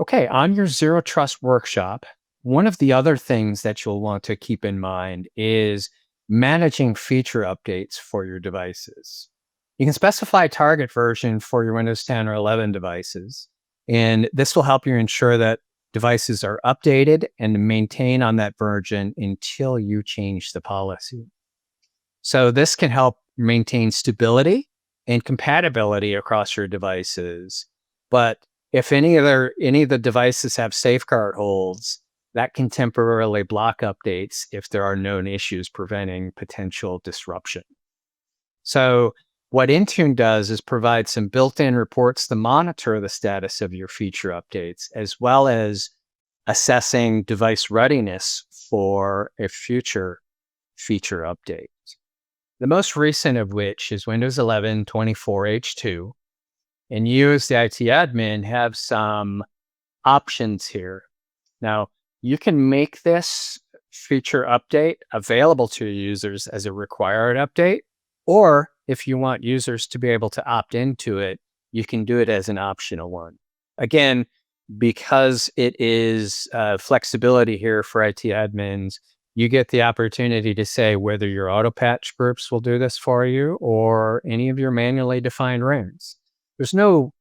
Okay, on your zero trust workshop, one of the other things that you'll want to keep in mind is managing feature updates for your devices. You can specify a target version for your Windows 10 or 11 devices, and this will help you ensure that devices are updated and maintain on that version until you change the policy. So this can help maintain stability and compatibility across your devices. But if any of the devices have safeguard holds, that can temporarily block updates if there are known issues preventing potential disruption. So what Intune does is provide some built-in reports to monitor the status of your feature updates, as well as assessing device readiness for a future feature update. The most recent of which is Windows 11 24H2. And you, as the IT admin, have some options here. Now, you can make this feature update available to your users as a required update, or if you want users to be able to opt into it, you can do it as an optional one. Again, because it is flexibility here for IT admins, you get the opportunity to say whether your auto patch groups will do this for you or any of your manually defined rooms. There's no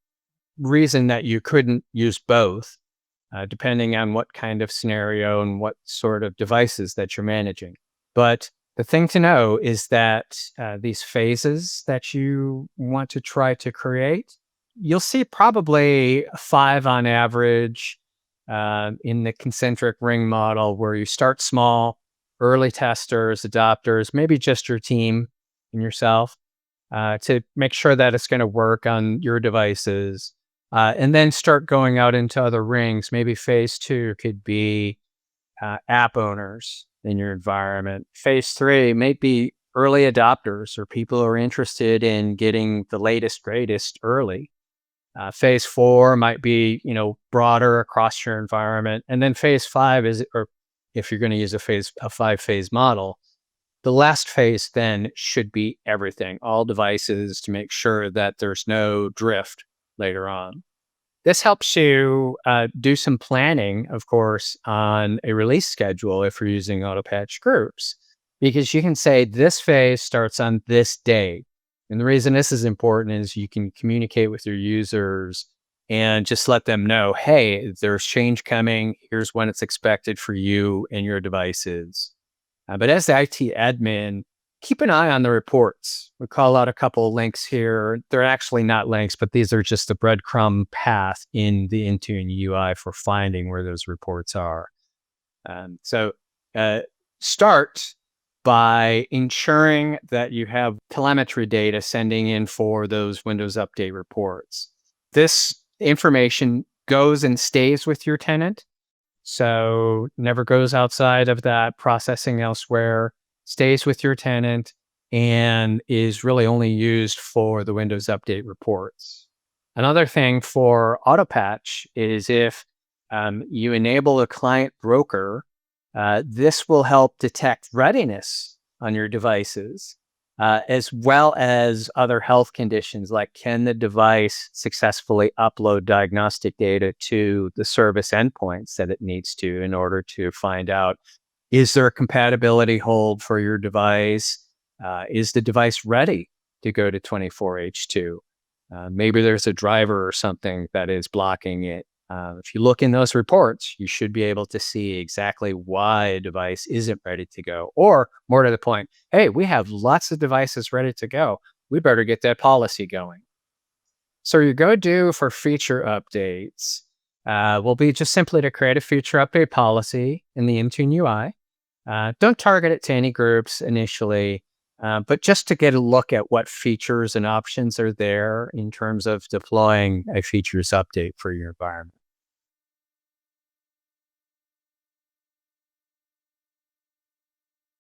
reason that you couldn't use both, depending on what kind of scenario and what sort of devices that you're managing. But the thing to know is that these phases that you want to try to create, you'll see probably 5 on average in the concentric ring model, where you start small, early testers, adopters, maybe just your team and yourself, to make sure that it's going to work on your devices. And then start going out into other rings. Maybe phase 2 could be app owners in your environment. Phase 3 may be early adopters or people who are interested in getting the latest, greatest early. Phase 4 might be, broader across your environment. And then phase 5 is, or if you're going to use a 5-phase model, the last phase then should be everything, all devices, to make sure that there's no drift later on. This helps you do some planning, of course, on a release schedule if you're using auto patch groups, because you can say this phase starts on this day. And the reason this is important is you can communicate with your users and just let them know, hey, there's change coming. Here's when it's expected for you and your devices. But as the IT admin, keep an eye on the reports. We call out a couple of links here. They're actually not links, but these are just the breadcrumb path in the Intune UI for finding where those reports are. So start by ensuring that you have telemetry data sending in for those Windows Update reports. This information goes and stays with your tenant, so never goes outside of that, processing elsewhere, stays with your tenant, and is really only used for the Windows Update reports. Another thing for AutoPatch is if you enable a client broker, this will help detect readiness on your devices, as well as other health conditions, like can the device successfully upload diagnostic data to the service endpoints that it needs to in order to find out, is there a compatibility hold for your device? Is the device ready to go to 24H2? Maybe there's a driver or something that is blocking it. If you look in those reports, you should be able to see exactly why a device isn't ready to go. Or more to the point, hey, we have lots of devices ready to go. We better get that policy going. So your go-to for feature updates will be just simply to create a feature update policy in the Intune UI. Don't target it to any groups initially, but just to get a look at what features and options are there in terms of deploying a features update for your environment.